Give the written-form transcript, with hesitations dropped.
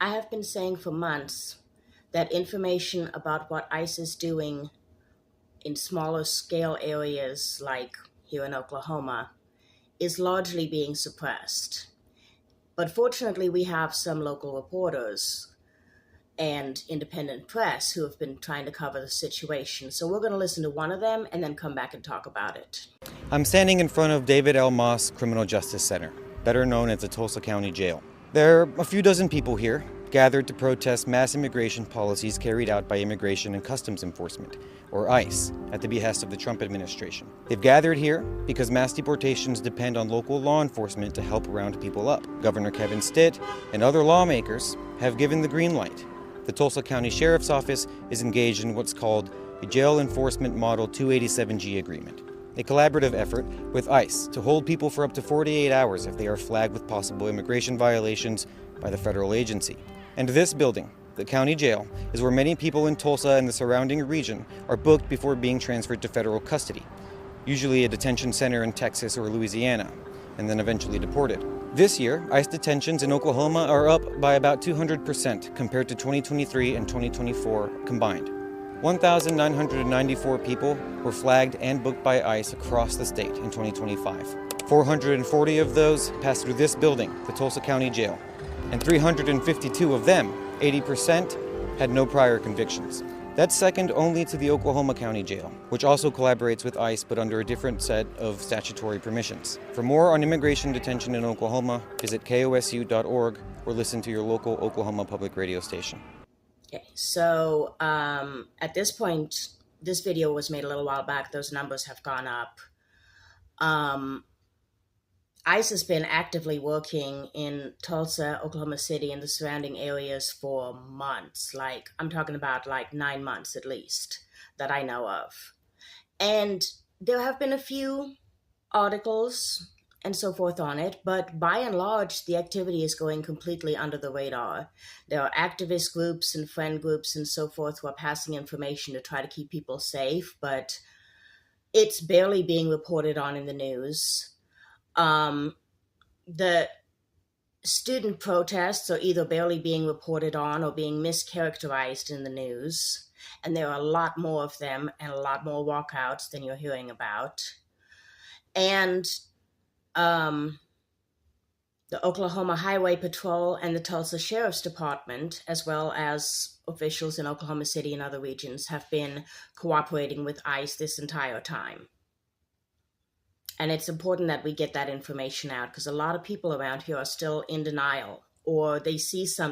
I have been saying for months that information about what ICE is doing in smaller scale areas like here in Oklahoma is largely being suppressed. But fortunately, we have some local reporters and independent press who have been trying to cover the situation. So we're going to listen to one of them and then come back and talk about it. I'm standing in front of David L. Moss Criminal Justice Center, better known as the Tulsa County Jail. There are a few dozen people here, gathered to protest mass immigration policies carried out by Immigration and Customs Enforcement, or ICE, at the behest of the Trump administration. They've gathered here because mass deportations depend on local law enforcement to help round people up. Governor Kevin Stitt and other lawmakers have given the green light. The Tulsa County Sheriff's Office is engaged in what's called a Jail Enforcement Model 287G agreement, a collaborative effort with ICE to hold people for up to 48 hours if they are flagged with possible immigration violations by the federal agency. And this building, the county jail, is where many people in Tulsa and the surrounding region are booked before being transferred to federal custody, usually a detention center in Texas or Louisiana, and then eventually deported. This year, ICE detentions in Oklahoma are up by about 200% compared to 2023 and 2024 combined. 1,994 people were flagged and booked by ICE across the state in 2025. 440 of those passed through this building, the Tulsa County Jail, and 352 of them, 80%, had no prior convictions. That's second only to the Oklahoma County Jail, which also collaborates with ICE but under a different set of statutory permissions. For more on immigration detention in Oklahoma, visit kosu.org or listen to your local Oklahoma public radio station. Okay, so at this point, this video was made a little while back. Those numbers have gone up. ICE has been actively working in Tulsa, Oklahoma City, and the surrounding areas for months. I'm talking about 9 months at least, that I know of. And there have been a few articles and so forth on it, but by and large, the activity is going completely under the radar. There are activist groups and friend groups and so forth who are passing information to try to keep people safe, but it's barely being reported on in the news. The student protests are either barely being reported on or being mischaracterized in the news, and there are a lot more of them and a lot more walkouts than you're hearing about. And the Oklahoma Highway Patrol and the Tulsa Sheriff's Department, as well as officials in Oklahoma City and other regions, have been cooperating with ICE this entire time. And it's important that we get that information out because a lot of people around here are still in denial, or they see something